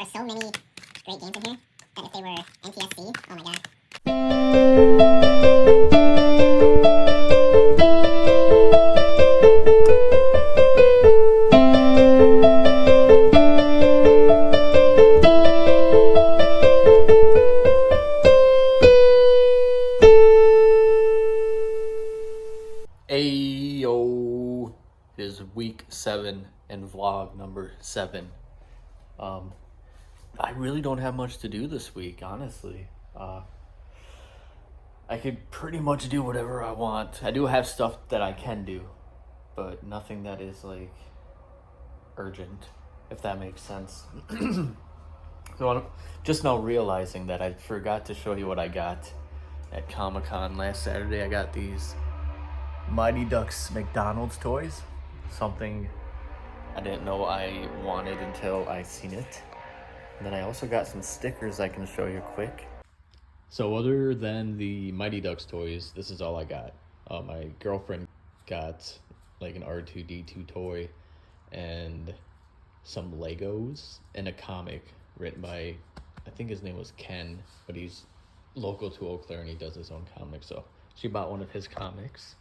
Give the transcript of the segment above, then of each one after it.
there are so many great games in here that if they were NTSC, oh my god. Ayo, it is week 7 and vlog number 7. I really don't have much to do this week, honestly. I could pretty much do whatever I want. I do have stuff that I can do, but nothing that is like urgent, if that makes sense. So I'm just now realizing that I forgot to show you what I got at Comic-Con last Saturday. I got these Mighty Ducks McDonald's toys, something I didn't know I wanted until I seen it. And then I also got some stickers I can show you quick. So other than the Mighty Ducks toys, this is all I got. My girlfriend got like an R2-D2 toy and some Legos and a comic written by, I think his name was Ken, but he's local to Eau Claire and he does his own comics. So she bought one of his comics.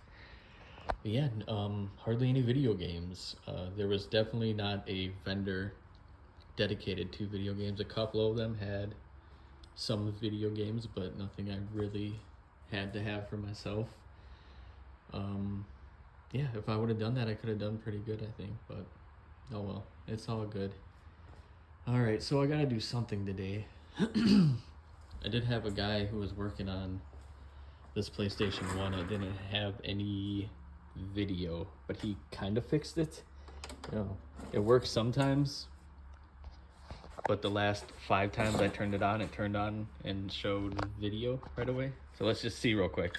But yeah, hardly any video games. There was definitely not a vendor dedicated to video games. A couple of them had some video games, but nothing I really had to have for myself. Yeah, if I would have done that, I could have done pretty good, I think, but oh well, it's all good. All right, so I gotta do something today. I did have a guy who was working on this PlayStation 1. I didn't have any video, but he kind of fixed it. You know, it works sometimes, but the last 5 times I turned it turned on and showed video right away. So let's just see real quick.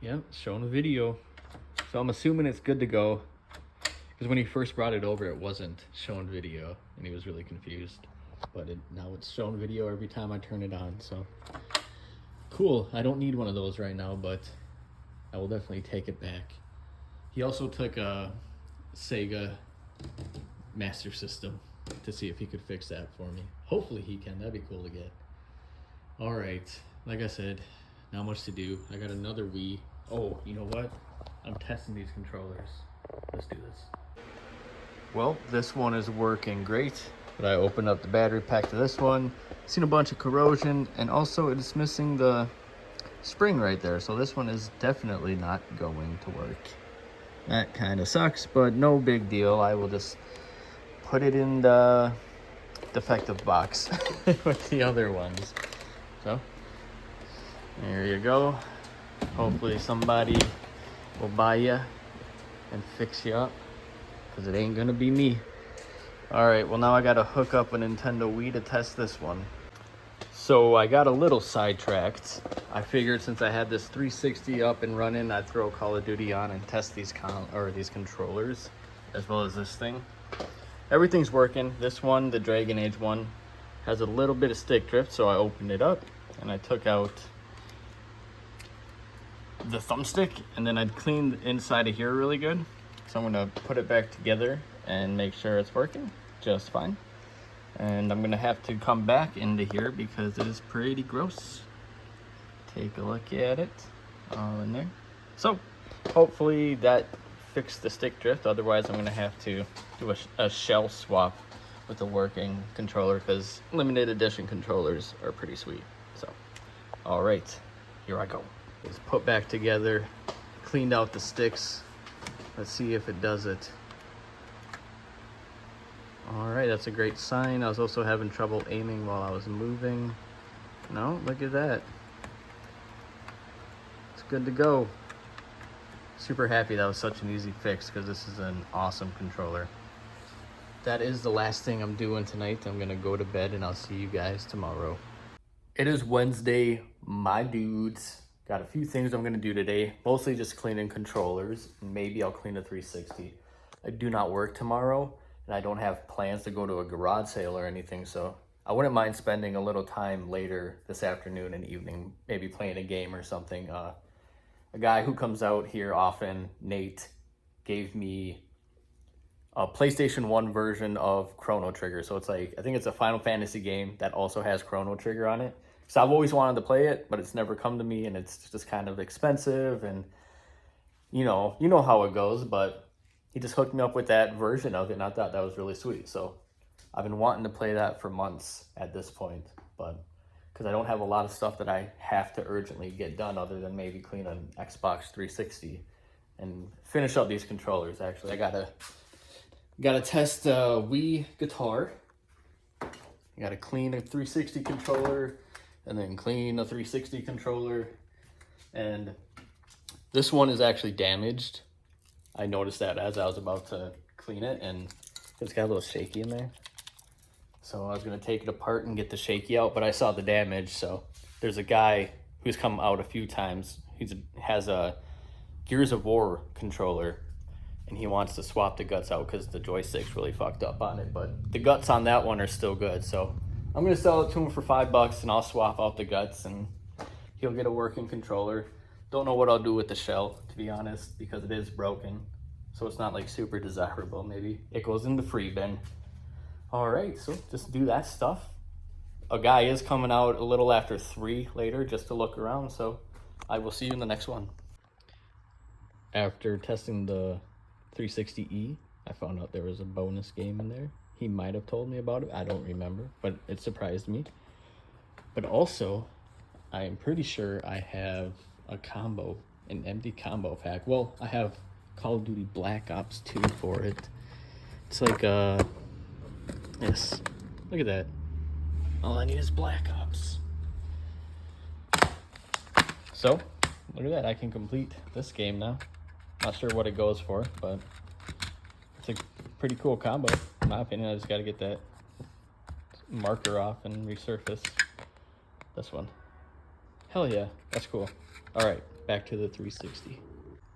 Yep, showing the video. So I'm assuming it's good to go, because when he first brought it over, it wasn't showing video and he was really confused. But now it's showing video every time I turn it on, so cool. I don't need one of those right now, but I will definitely take it back. He also took a Sega Master System to see if he could fix that for me. Hopefully he can. That'd be cool to get. All right, like I said, not much to do. I got another Wii. Oh, you know what? I'm testing these controllers. Let's do this. Well, this one is working great, but I opened up the battery pack to this one. Seen a bunch of corrosion, and also it is missing the spring right there. So this one is definitely not going to work. That kind of sucks, but no big deal. I will just put it in the defective box with the other ones. So there you go. Hopefully somebody will buy you and fix you up, because it ain't gonna be me. All right, well now I gotta hook up a Nintendo Wii to test this one. So I got a little sidetracked. I figured since I had this 360 up and running, I'd throw Call of Duty on and test these controllers, as well as this thing. Everything's working. This one, the Dragon Age one, has a little bit of stick drift, so I opened it up and I took out the thumbstick, and then I'd clean the inside of here really good. So I'm gonna put it back together and make sure it's working just fine. And I'm gonna have to come back into here because it is pretty gross. Take a look at it, all in there. So hopefully that fixed the stick drift. Otherwise I'm gonna have to do a shell swap with the working controller, because limited edition controllers are pretty sweet. So all right, here I go. It's put back together, cleaned out the sticks. Let's see if it does it. All right, that's a great sign. I was also having trouble aiming while I was moving. No, look at that. It's good to go. Super happy that was such an easy fix, because this is an awesome controller. That is the last thing I'm doing tonight. I'm gonna go to bed and I'll see you guys tomorrow. It is Wednesday, my dudes. Got a few things I'm gonna do today, mostly just cleaning controllers. Maybe I'll clean a 360. I do not work tomorrow, and I don't have plans to go to a garage sale or anything, so I wouldn't mind spending a little time later this afternoon and evening, maybe playing a game or something. A guy who comes out here often, Nate, gave me a PlayStation 1 version of Chrono Trigger. So it's like, I think it's a Final Fantasy game that also has Chrono Trigger on it. So I've always wanted to play it, but it's never come to me, and it's just kind of expensive, and you know how it goes, but he just hooked me up with that version of it, and I thought that was really sweet. So I've been wanting to play that for months at this point, but because I don't have a lot of stuff that I have to urgently get done other than maybe clean an Xbox 360 and finish up these controllers. Actually, I gotta test a Wii guitar. I gotta clean a 360 controller and then clean a 360 controller. And this one is actually damaged. I noticed that as I was about to clean it, and it's got a little shaky in there. So I was gonna take it apart and get the shaky out, but I saw the damage. So there's a guy who's come out a few times. Has a Gears of War controller, and he wants to swap the guts out because the joystick's really fucked up on it. But the guts on that one are still good. So I'm gonna sell it to him for $5, and I'll swap out the guts, and he'll get a working controller. Don't know what I'll do with the shell, to be honest, because it is broken. So it's not like super desirable. Maybe it goes in the free bin. All right, so just do that stuff. A guy is coming out a little after 3 later just to look around. So I will see you in the next one. After testing the 360E, I found out there was a bonus game in there. He might have told me about it. I don't remember, but it surprised me. But also, I am pretty sure I have a combo, an empty combo pack. Well, I have Call of Duty Black Ops 2 for it. It's like, yes, look at that. All I need is Black Ops. So, look at that. I can complete this game now. Not sure what it goes for, but it's a pretty cool combo. In my opinion, I just got to get that marker off and resurface this one. Hell yeah, that's cool. All right, back to the 360.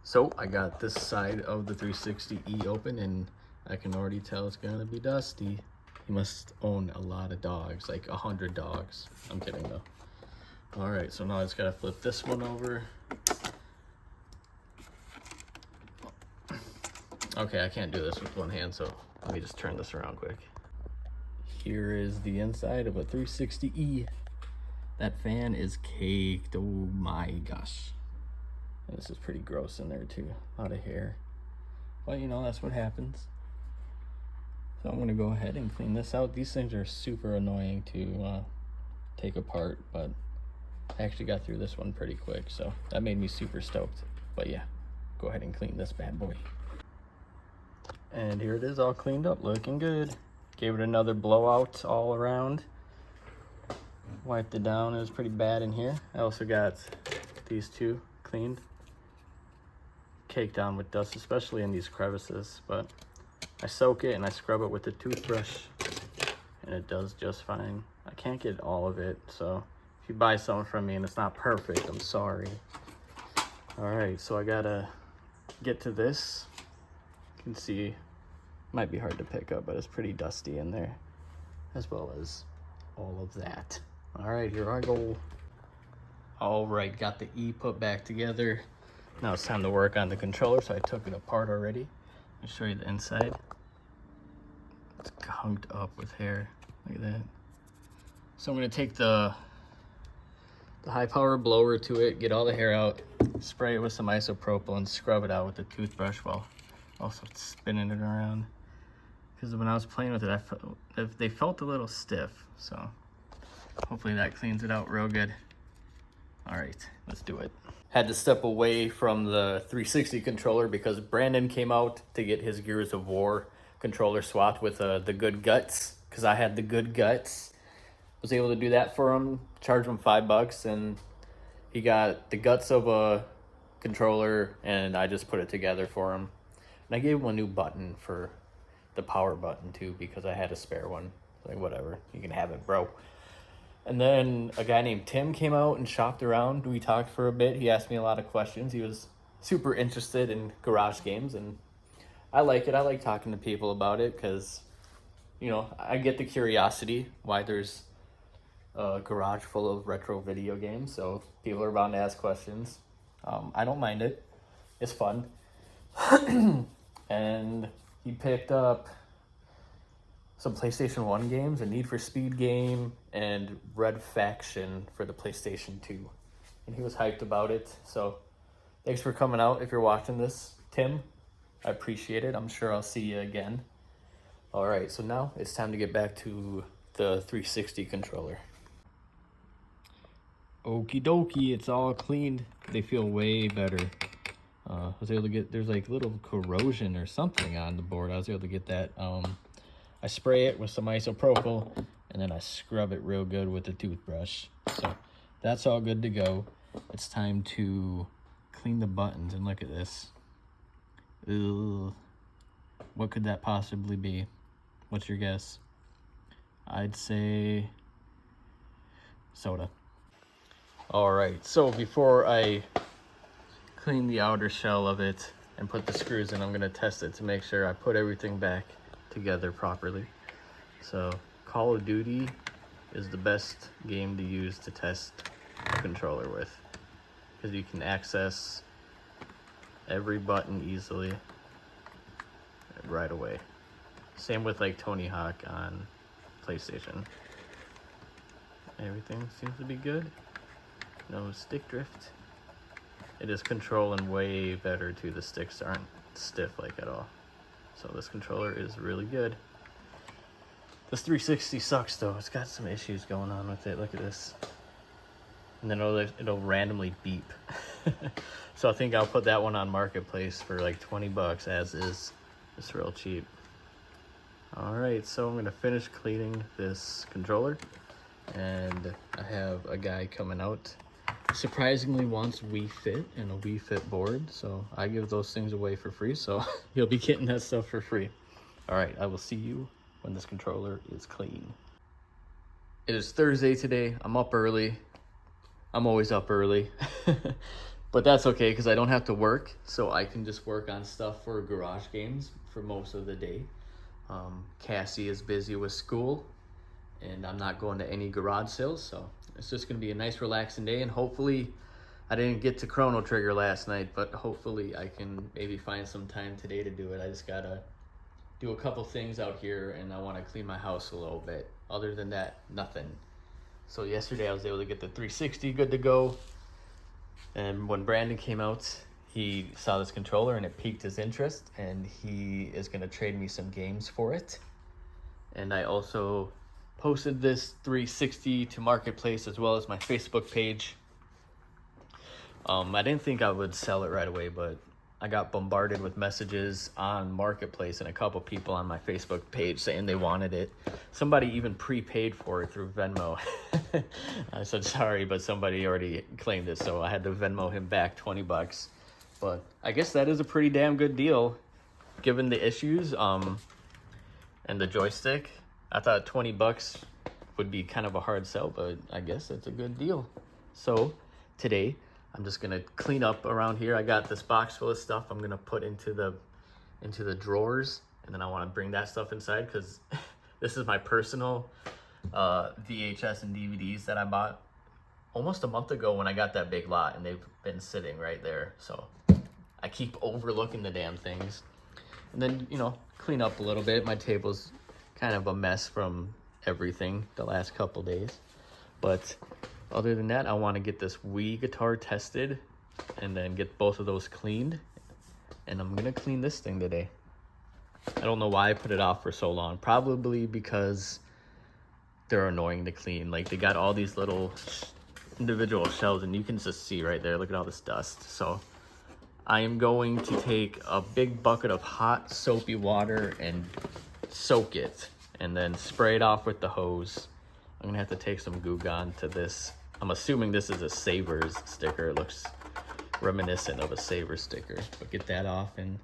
So I got this side of the 360E open, and I can already tell it's gonna be dusty. You must own a lot of dogs, like 100 dogs. I'm kidding though. All right, so now I just gotta flip this one over. Okay, I can't do this with one hand, so let me just turn this around quick. Here is the inside of a 360E. That fan is caked, oh my gosh. And this is pretty gross in there too, a lot of hair. But you know, that's what happens. So I'm gonna go ahead and clean this out. These things are super annoying to take apart, but I actually got through this one pretty quick, so that made me super stoked. But yeah, go ahead and clean this bad boy. And here it is, all cleaned up, looking good. Gave it another blowout all around. Wiped it down, it was pretty bad in here. I also got these two cleaned. Caked down with dust, especially in these crevices, but I soak it and I scrub it with a toothbrush, and it does just fine. I can't get all of it, so if you buy something from me and it's not perfect, I'm sorry. All right, so I gotta get to this. You can see, might be hard to pick up, but it's pretty dusty in there, as well as all of that. All right, here I go. All right, got the E put back together. Now it's time to work on the controller, so I took it apart already. Let me show you the inside. It's gunked up with hair, look at that. So I'm gonna take the high power blower to it, get all the hair out, spray it with some isopropyl, and scrub it out with a toothbrush while also spinning it around. Because when I was playing with it, they felt a little stiff, so hopefully that cleans it out real good. All right, let's do it. Had to step away from the 360 controller because Brandon came out to get his Gears of War controller swapped with the Good Guts, because I had the Good Guts. Was able to do that for him, charge him $5, and he got the guts of a controller, and I just put it together for him. And I gave him a new button for the power button too, because I had a spare one. Like, whatever, you can have it, bro. And then a guy named Tim came out and shopped around. We talked for a bit. He asked me a lot of questions. He was super interested in garage games, and I like it. I like talking to people about it because, you know, I get the curiosity why there's a garage full of retro video games. So people are bound to ask questions. I don't mind it. It's fun. and he picked up some PlayStation 1 games, a Need for Speed game, and Red Faction for the PlayStation 2. And he was hyped about it. So thanks for coming out if you're watching this, Tim. I appreciate it. I'm sure I'll see you again. All right, so now it's time to get back to the 360 controller. Okie dokie, it's all cleaned. They feel way better. I was able to get, there's like little corrosion or something on the board. I was able to get that. I spray it with some isopropyl and then I scrub it real good with a toothbrush. So that's all good to go. It's time to clean the buttons, and look at this. Ugh. What could that possibly be? What's your guess? I'd say soda. All right, so before I clean the outer shell of it and put the screws in, I'm gonna test it to make sure I put everything back together properly. So Call of Duty is the best game to use to test a controller with, because you can access every button easily right away. Same with like Tony Hawk on PlayStation. Everything seems to be good. No stick drift. It is controlling way better too. The sticks aren't stiff like at all. So this controller is really good. This 360 sucks though. It's got some issues going on with it. Look at this. And then it'll randomly beep. So I think I'll put that one on Marketplace for like 20 bucks as is. It's real cheap. All right, so I'm gonna finish cleaning this controller, and I have a guy coming out. Surprisingly wants Wii Fit and a Wii Fit board, so I give those things away for free, so you'll be getting that stuff for free. All right, I will see you when this controller is clean. It is Thursday today. I'm up early. I'm always up early. But that's okay because I don't have to work, so I can just work on stuff for garage games for most of the day. Cassie is busy with school, and I'm not going to any garage sales, so it's just going to be a nice relaxing day. And hopefully, I didn't get to Chrono Trigger last night, but hopefully I can maybe find some time today to do it. I just gotta do a couple things out here, and I want to clean my house a little bit. Other than that, nothing. So yesterday I was able to get the 360 good to go, and when Brandon came out, he saw this controller and it piqued his interest, and he is going to trade me some games for it. And I also posted this 360 to Marketplace as well as my Facebook page. I didn't think I would sell it right away, but I got bombarded with messages on Marketplace and a couple people on my Facebook page saying they wanted it. Somebody even prepaid for it through Venmo. I said sorry, but somebody already claimed it, so I had to Venmo him back 20 bucks. But I guess that is a pretty damn good deal given the issues and the joystick. I thought 20 bucks would be kind of a hard sell, but I guess it's a good deal. So today I'm just gonna clean up around here. I got this box full of stuff I'm gonna put into the drawers, and then I want to bring that stuff inside because this is my personal VHS and DVDs that I bought almost a month ago when I got that big lot, and they've been sitting right there. So I keep overlooking the damn things. And then, you know, clean up a little bit. My table's kind of a mess from everything the last couple days. But other than that, I want to get this Wii guitar tested and then get both of those cleaned. And I'm going to clean this thing today. I don't know why I put it off for so long. Probably because they're annoying to clean. Like, they got all these little individual shelves, and you can just see right there. Look at all this dust. So I am going to take a big bucket of hot soapy water and soak it, and then spray it off with the hose. I'm gonna have to take some Goo Gone to this. I'm assuming this is a Savers sticker. It looks reminiscent of a Savers sticker. But get that off and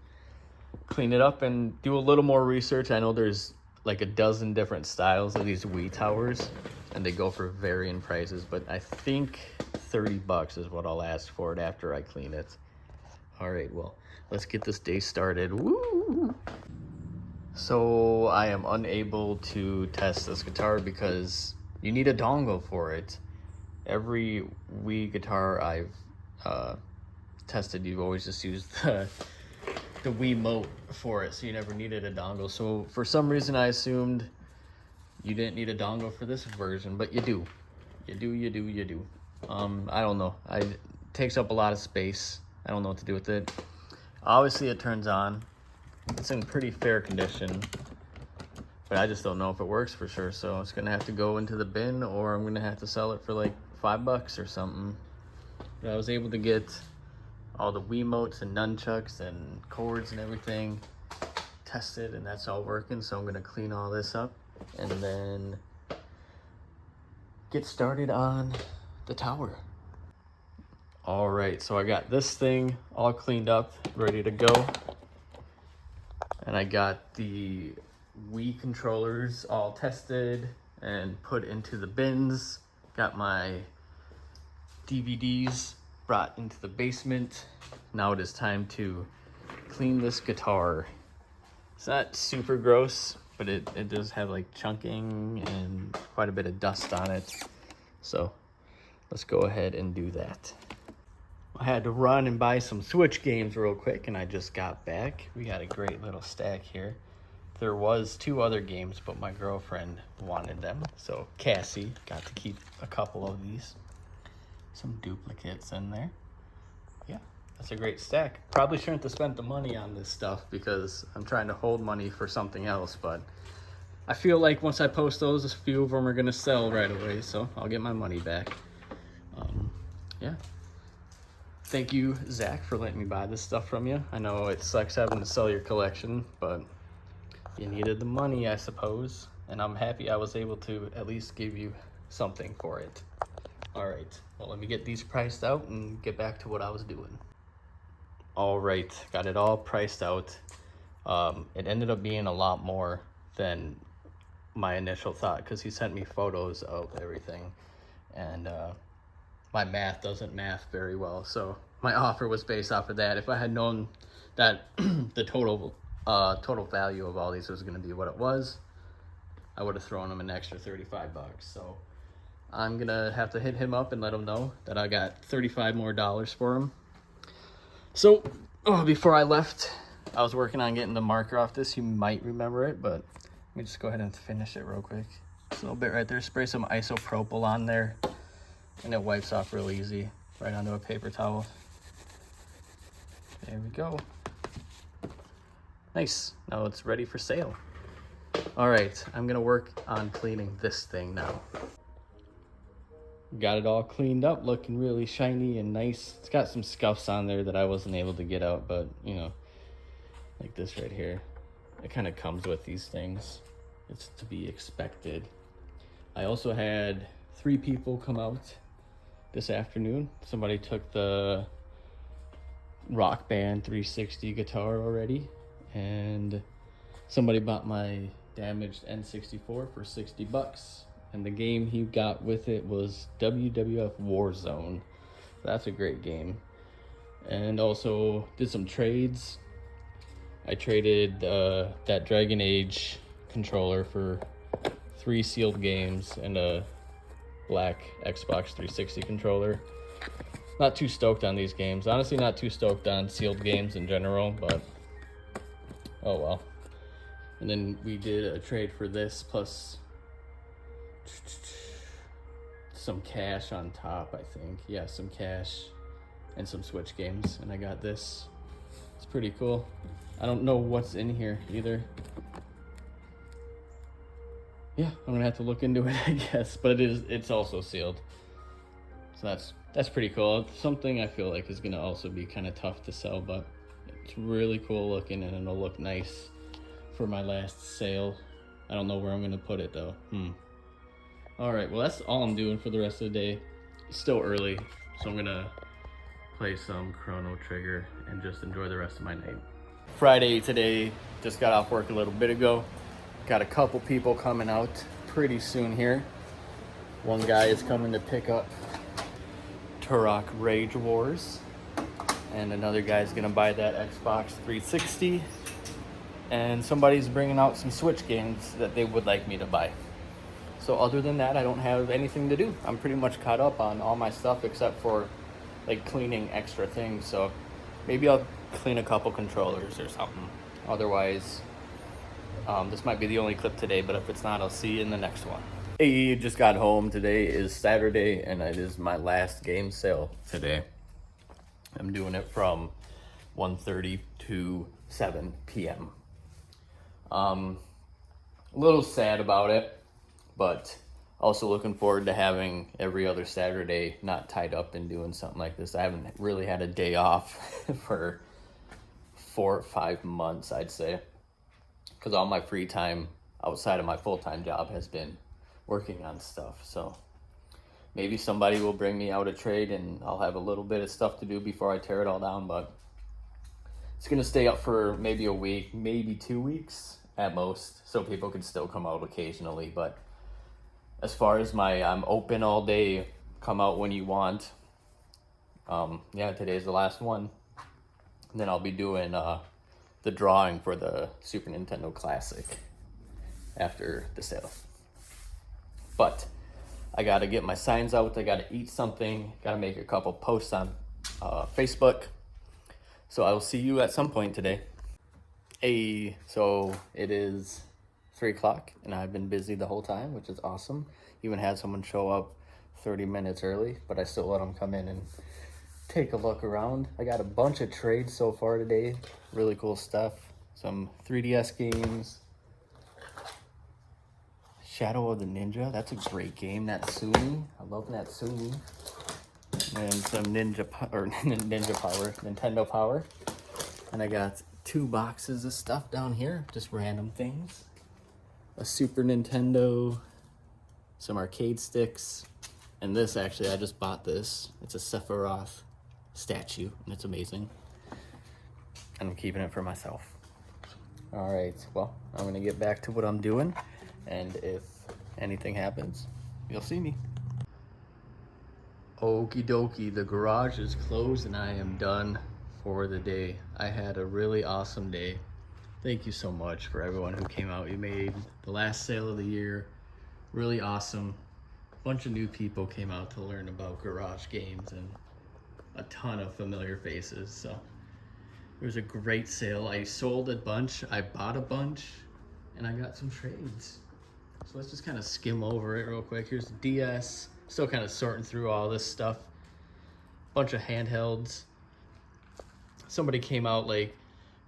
clean it up and do a little more research. I know there's like a dozen different styles of these Wii towers, and they go for varying prices, but I think 30 bucks is what I'll ask for it after I clean it. All right, well, let's get this day started. Woo! So I am unable to test this guitar because you need a dongle for it. Every Wii guitar I've tested, you've always just used the the Wiimote for it, so you never needed a dongle. So for some reason I assumed you didn't need a dongle for this version, but you do. You do. I don't know. It takes up a lot of space. I don't know what to do with it. Obviously it turns on. It's in pretty fair condition, but I just don't know if it works for sure. So it's gonna have to go into the bin, or I'm gonna have to sell it for like $5 or something. But I was able to get all the Wiimotes and nunchucks and cords and everything tested, and that's all working. So I'm gonna clean all this up and then get started on the tower. All right, so I got this thing all cleaned up, ready to go. And I got the Wii controllers all tested and put into the bins. Got my DVDs brought into the basement. Now it is time to clean this guitar. It's not super gross, but it does have like chunking and quite a bit of dust on it. So let's go ahead and do that. I had to run and buy some Switch games real quick, and I just got back. We got a great little stack here. There was 2 other games, but my girlfriend wanted them, so Cassie got to keep a couple of these. Some duplicates in there. Yeah, that's a great stack. Probably shouldn't have spent the money on this stuff because I'm trying to hold money for something else, but I feel like once I post those, a few of them are gonna sell right away, so I'll get my money back. Yeah. Thank you, Zach, for letting me buy this stuff from you. I know it sucks having to sell your collection, but you needed the money, I suppose. And I'm happy I was able to at least give you something for it. All right, well, let me get these priced out and get back to what I was doing. All right, got it all priced out. It ended up being a lot more than my initial thought because he sent me photos of everything. And my math doesn't math very well, so my offer was based off of that. If I had known that the total value of all these was going to be what it was, I would have thrown him an extra $35. So I'm gonna have to hit him up and let him know that I got $35 more for him. So before I left, I was working on getting the marker off this. You might remember it, but let me just go ahead and finish it real quick. Just a little bit right there. Spray some isopropyl on there, and it wipes off real easy right onto a paper towel. There we go. Nice. Now it's ready for sale. All right, I'm gonna work on cleaning this thing now. Got it all cleaned up, looking really shiny and nice. It's got some scuffs on there that I wasn't able to get out, but you know, like this right here. It kind of comes with these things. It's to be expected. I also had 3 people come out this afternoon. Somebody took the Rock Band 360 guitar already, and somebody bought my damaged N64 for $60. And the game he got with it was WWF Warzone. That's a great game. And also did some trades. I traded that Dragon Age controller for 3 sealed games and a black Xbox 360 controller. Not too stoked on these games. Honestly, not too stoked on sealed games in general, but oh well. And then we did a trade for this plus some cash on top, I think. Yeah, some cash and some Switch games. And I got this. It's pretty cool. I don't know what's in here either. Yeah, I'm gonna have to look into it, I guess. But it's also sealed. So that's pretty cool. It's something I feel like is gonna also be kind of tough to sell, but it's really cool looking and it'll look nice for my last sale. I don't know where I'm gonna put it though. All right, well that's all I'm doing for the rest of the day. It's still early, so I'm gonna play some Chrono Trigger and just enjoy the rest of my night. Friday today, just got off work a little bit ago. Got a couple people coming out pretty soon here. One guy is coming to pick up Turok Rage Wars, and another guy's gonna buy that Xbox 360, and somebody's bringing out some Switch games that they would like me to buy. So other than that, I don't have anything to do. I'm pretty much caught up on all my stuff except for like cleaning extra things. So maybe I'll clean a couple controllers or something. Otherwise, this might be the only clip today, but if it's not, I'll see you in the next one. Hey, just got home. Today is Saturday, and it is my last game sale today. I'm doing it from 1:30 to 7 p.m. A little sad about it, but also looking forward to having every other Saturday not tied up in doing something like this. I haven't really had a day off for 4 or 5 months, I'd say, because all my free time outside of my full-time job has been working on stuff. So maybe somebody will bring me out a trade and I'll have a little bit of stuff to do before I tear it all down, but it's gonna stay up for maybe a week, maybe 2 weeks at most, so people can still come out occasionally. But as far as I'm open all day, come out when you want. Yeah, today's the last one. And then I'll be doing the drawing for the Super Nintendo Classic after the sale. But I gotta get my signs out, I gotta eat something, gotta make a couple posts on Facebook. So I will see you at some point today. Hey, so it is 3 o'clock and I've been busy the whole time, which is awesome. Even had someone show up 30 minutes early, but I still let them come in and take a look around. I got a bunch of trades so far today. Really cool stuff. Some 3DS games. Shadow of the Ninja, that's a great game. Natsumi, I love Natsumi. And some Nintendo Power. And I got 2 boxes of stuff down here, just random things. A Super Nintendo, some arcade sticks, and this actually, I just bought this. It's a Sephiroth statue, and it's amazing. And I'm keeping it for myself. All right, well, I'm gonna get back to what I'm doing, and if anything happens, you'll see me. Okie dokie, the garage is closed and I am done for the day. I had a really awesome day. Thank you so much for everyone who came out. You made the last sale of the year really awesome. A bunch of new people came out to learn about garage games and a ton of familiar faces. So it was a great sale. I sold a bunch, I bought a bunch, and I got some trades. So let's just kind of skim over it real quick. Here's the DS. Still kind of sorting through all this stuff. Bunch of handhelds. Somebody came out like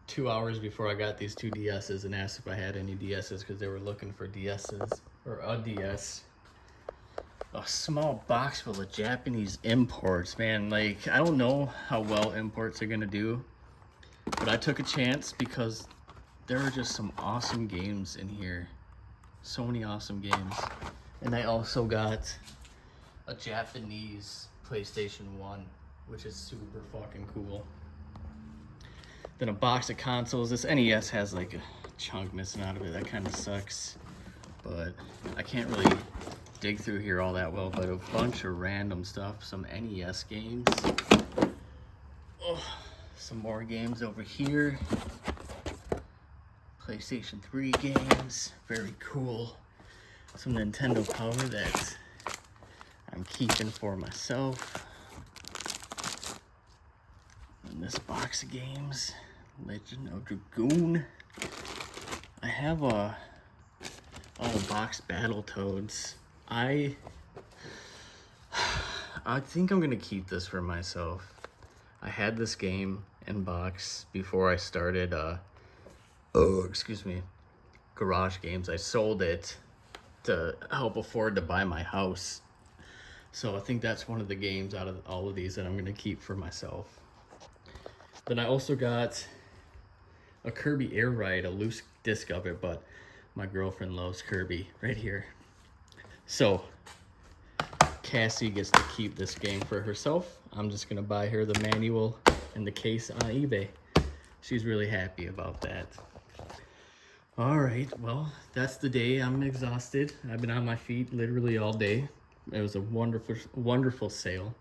2 hours before I got these 2 DSs and asked if I had any DSs because they were looking for DSs, or a DS. A small box full of Japanese imports, man. Like, I don't know how well imports are gonna do, but I took a chance because there are just some awesome games in here. So many awesome games. And I also got a Japanese PlayStation 1, which is super fucking cool. Then a box of consoles. This NES has like a chunk missing out of it. That kind of sucks. But I can't really dig through here all that well. But a bunch of random stuff. Some NES games. Oh, some more games over here. PlayStation 3 games. Very cool. Some Nintendo Power that I'm keeping for myself. And this box of games, Legend of Dragoon. I have all the box Battletoads. I think I'm gonna keep this for myself. I had this game in box before I started Garage Games. I sold it to help afford to buy my house. So I think that's one of the games out of all of these that I'm gonna keep for myself. Then I also got a Kirby Air Ride, a loose disc of it, but my girlfriend loves Kirby right here. So Cassie gets to keep this game for herself. I'm just gonna buy her the manual and the case on eBay. She's really happy about that. All right, well, that's the day. I'm exhausted. I've been on my feet literally all day. It was a wonderful sale.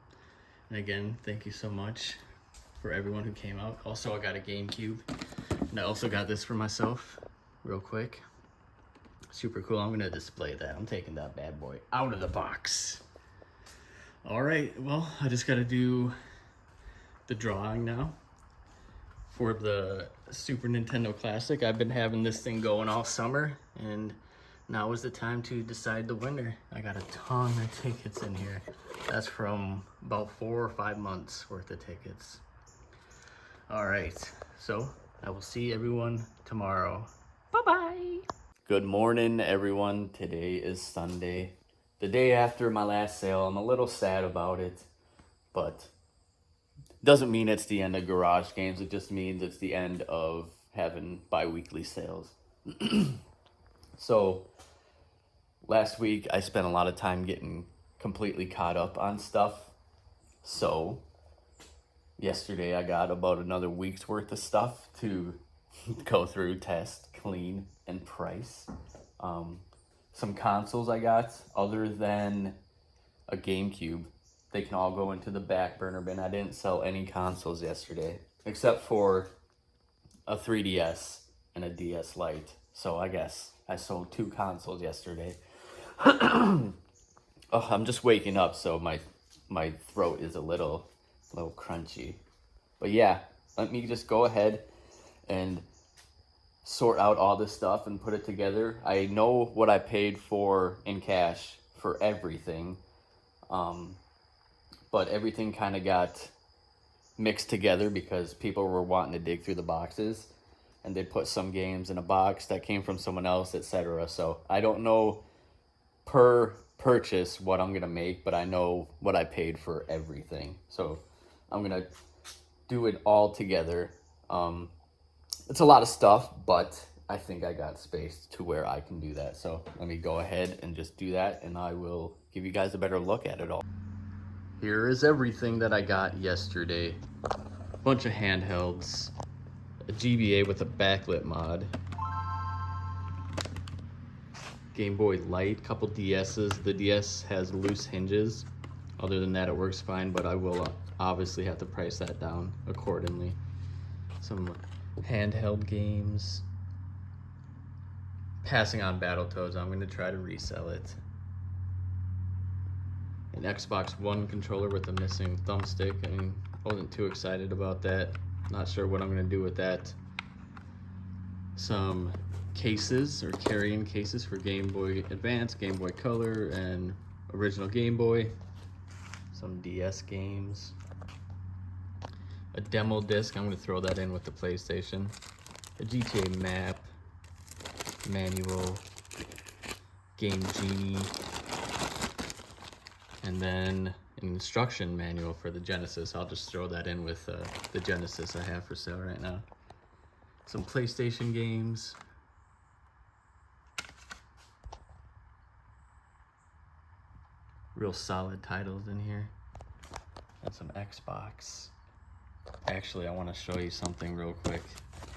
And again, thank you so much for everyone who came out. Also, I got a GameCube. And I also got this for myself, real quick. Super cool. I'm gonna display that. I'm taking that bad boy out of the box. All right, well, I just gotta do the drawing now for the Super Nintendo Classic. I've been having this thing going all summer, and now is the time to decide the winner. I got a ton of tickets in here. That's from about 4 or 5 months worth of tickets. All right, so I will see everyone tomorrow. Bye-bye. Good morning, everyone. Today is Sunday, the day after my last sale. I'm a little sad about it, but doesn't mean it's the end of Garage Games. It just means it's the end of having bi-weekly sales. So last week I spent a lot of time getting completely caught up on stuff. So yesterday I got about another week's worth of stuff to go through, test, clean, and price. Some consoles I got, other than a GameCube, they can all go into the back burner bin. I didn't sell any consoles yesterday, except for a 3DS and a DS Lite. So I guess I sold 2 consoles yesterday. Oh, I'm just waking up, so my throat is a little crunchy. But yeah, let me just go ahead and sort out all this stuff and put it together. I know what I paid for in cash for everything. But everything kind of got mixed together because people were wanting to dig through the boxes, and they put some games in a box that came from someone else, etc. So I don't know per purchase what I'm going to make, but I know what I paid for everything. So I'm going to do it all together. It's a lot of stuff, but I think I got space to where I can do that. So let me go ahead and just do that, and I will give you guys a better look at it all. Here is everything that I got yesterday. A bunch of handhelds, a GBA with a backlit mod, Game Boy Light, couple DS's. The DS has loose hinges. Other than that, it works fine, but I will obviously have to price that down accordingly. Some handheld games. Passing on Battletoads, I'm going to try to resell it. An Xbox One controller with a missing thumbstick. I mean, wasn't too excited about that. Not sure what I'm going to do with that. Some cases, or carrying cases, for Game Boy Advance, Game Boy Color, and original Game Boy. Some DS games. A demo disc, I'm going to throw that in with the PlayStation. A GTA map, manual, Game Genie, and then an instruction manual for the Genesis. I'll just throw that in with the Genesis I have for sale right now. Some PlayStation games. Real solid titles in here. And some Xbox. Actually, I want to show you something real quick.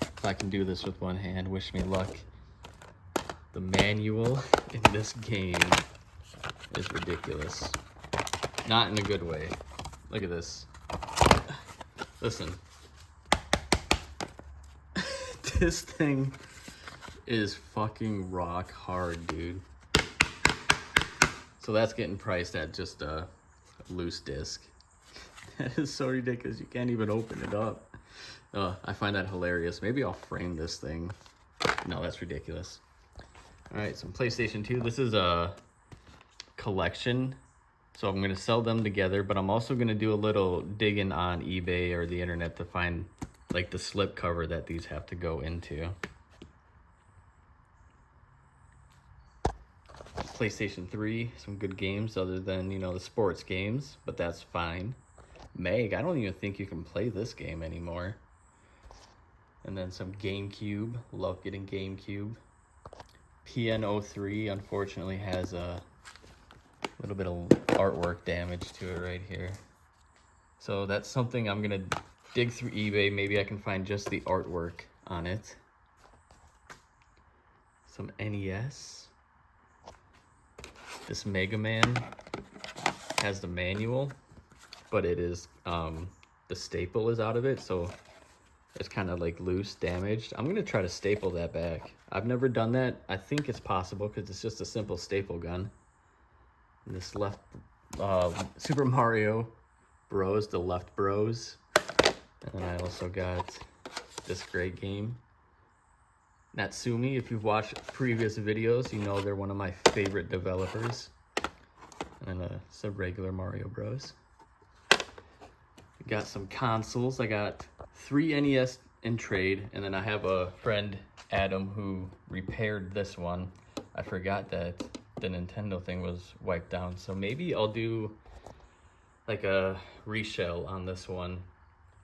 If I can do this with one hand, wish me luck. The manual in this game is ridiculous. Not in a good way. Look at this. Listen. This thing is fucking rock hard, dude. So that's getting priced at just a loose disc. That is so ridiculous. You can't even open it up. I find that hilarious. Maybe I'll frame this thing. No, that's ridiculous. All right, some PlayStation 2. This is a collection. So I'm going to sell them together, but I'm also going to do a little digging on eBay or the internet to find like the slip cover that these have to go into. PlayStation 3, some good games other than, you know, the sports games, but that's fine. Meg, I don't even think you can play this game anymore. And then some GameCube, love getting GameCube. PN03 unfortunately has a little bit of artwork damage to it right here. So that's something I'm gonna dig through eBay. Maybe I can find just the artwork on it. Some NES. This Mega Man has the manual, but it is, the staple is out of it, so it's kind of like loose, damaged. I'm gonna try to staple that back. I've never done that. I think it's possible because it's just a simple staple gun. And this left, Super Mario Bros, the Left Bros. And then I also got this great game. Natsumi, if you've watched previous videos, you know they're one of my favorite developers. And then some regular Mario Bros. Got some consoles. I got 3 NES in trade, and then I have a friend, Adam, who repaired this one. I forgot that the Nintendo thing was wiped down, so maybe I'll do like a reshell on this one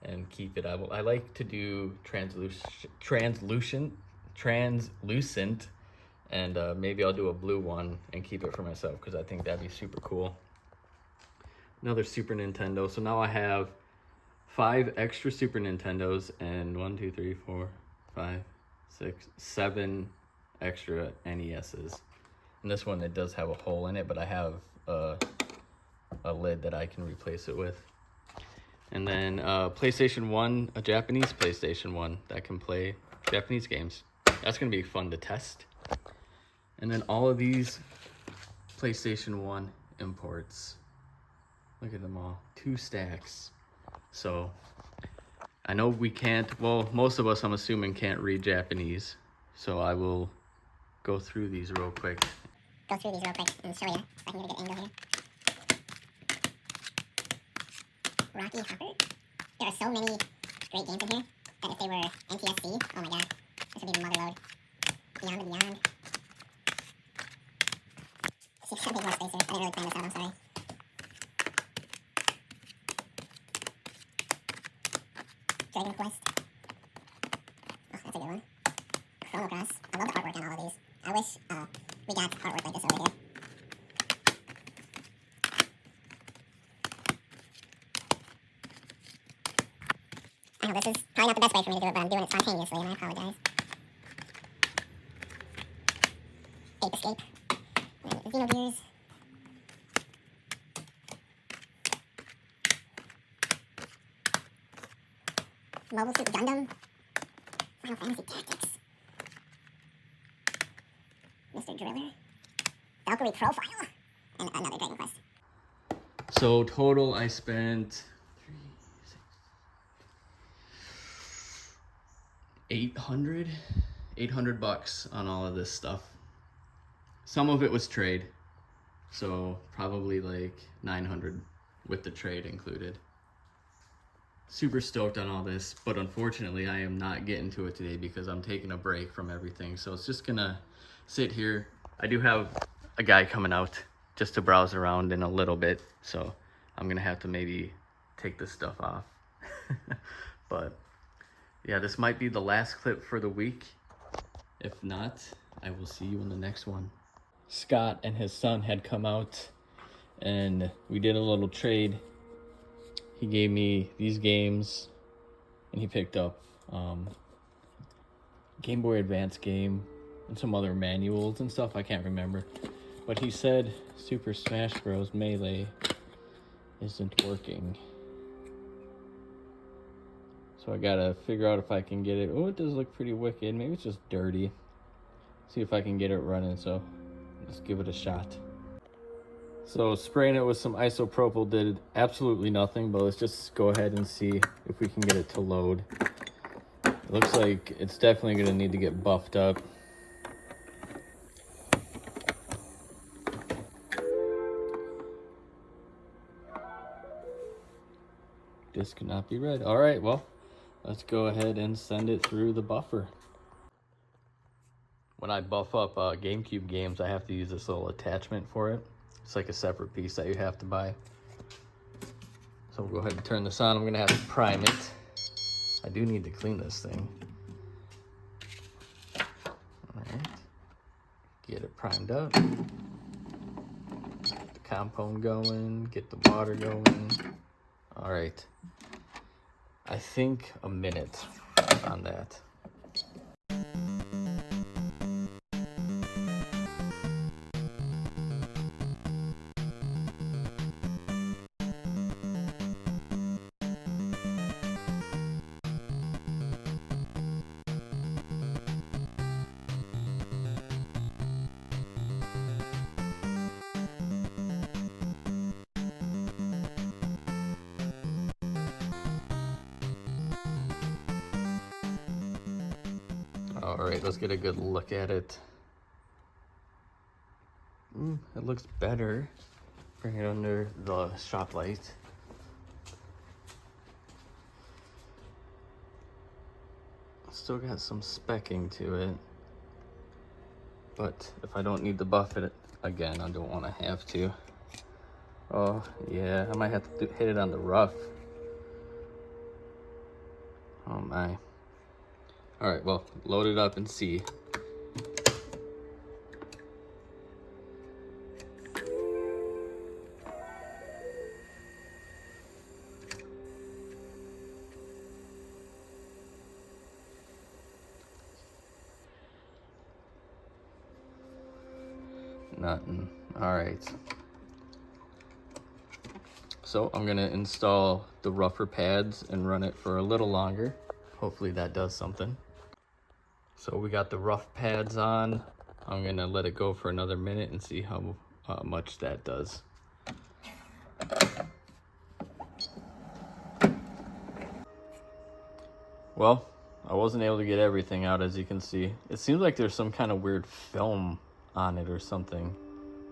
and keep it. I like to do translucent, and maybe I'll do a blue one and keep it for myself because I think that'd be super cool. Another Super Nintendo. So now I have 5 extra Super Nintendos and 1, 2, 3, 4, 5, 6, 7 extra NESs. And this one, it does have a hole in it, but I have a lid that I can replace it with. And then PlayStation 1, a Japanese PlayStation 1 that can play Japanese games. That's going to be fun to test. And then all of these PlayStation 1 imports. Look at them all. 2 stacks. So I know we can't, well, most of us, I'm assuming, can't read Japanese. So I will go through these real quick. And show you if I can get a good angle here. Rocky Hopper. There are so many great games in here that if they were NTSC, oh my god, this would be the mother load. Beyond the Beyond. See, I need more spacer. I didn't really plan this out, I'm sorry. Dragon Quest. Oh, that's a good one. Chrono Cross. I love the artwork on all of these. I wish we got artwork like this over here. I know this is probably not the best way for me to do it, but I'm doing it spontaneously, and I apologize. Ape Escape. Xenogears. Mobile Suit Gundam. Final Fantasy Tactics. Mr. Driller. Valkyrie Profile. And another Dragon Quest. So total I spent 800 bucks on all of this stuff. Some of it was trade, so probably like 900 with the trade included. Super stoked on all this, but unfortunately I am not getting to it today because I'm taking a break from everything, so it's just gonna sit here. I do have a guy coming out just to browse around in a little bit, so I'm gonna have to maybe take this stuff off. But yeah, this might be the last clip for the week. If not, I will see you in the next one. Scott and his son had come out and we did a little trade. He gave me these games and he picked up Game Boy Advance game and some other manuals and stuff. I can't remember. But he said Super Smash Bros. Melee isn't working. So I gotta figure out if I can get it. Oh, it does look pretty wicked. Maybe it's just dirty. See if I can get it running, so let's give it a shot. So spraying it with some isopropyl did absolutely nothing, but let's just go ahead and see if we can get it to load. It looks like it's definitely gonna need to get buffed up. This cannot be read. All right, well, let's go ahead and send it through the buffer. When I buff up GameCube games, I have to use this little attachment for it. It's like a separate piece that you have to buy. So we'll go ahead and turn this on. I'm gonna have to prime it. I do need to clean this thing. All right, get it primed up. Get the compound going, get the water going. All right, I think a minute on that. All right, let's get a good look at it. It looks better. Bring it under the shop light. Still got some specking to it, but if I don't need to buff it again, I don't want to have to. Oh yeah, I might have to hit it on the rough. Oh my. All right, well, load it up and see. Nothing. All right. So I'm gonna install the rougher pads and run it for a little longer. Hopefully that does something. So we got the rough pads on. I'm gonna let it go for another minute and see how much that does. Well, I wasn't able to get everything out, as you can see. It seems like there's some kind of weird film on it or something,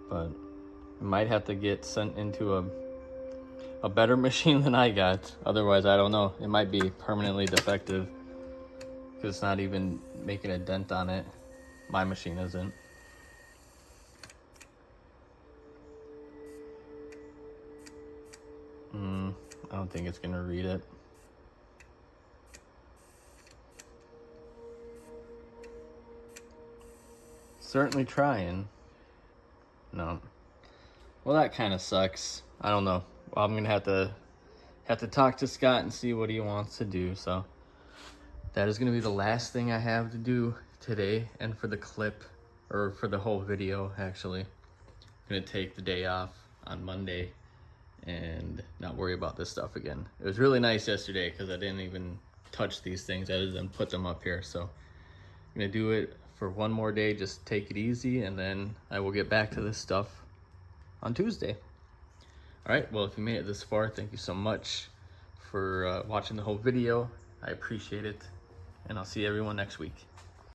but it might have to get sent into a better machine than I got. Otherwise, I don't know. It might be permanently defective because it's not even making a dent on it. My machine isn't. I don't think it's gonna read it. Certainly trying. No. Well, that kind of sucks. I don't know. Well, I'm gonna have to talk to Scott and see what he wants to do. So that is gonna be the last thing I have to do today, and for the clip, or for the whole video actually. I'm gonna take the day off on Monday and not worry about this stuff again. It was really nice yesterday because I didn't even touch these things other than put them up here. So I'm gonna do it for one more day, just take it easy, and then I will get back to this stuff on Tuesday. All right, well, if you made it this far, thank you so much for watching the whole video. I appreciate it, and I'll see everyone next week.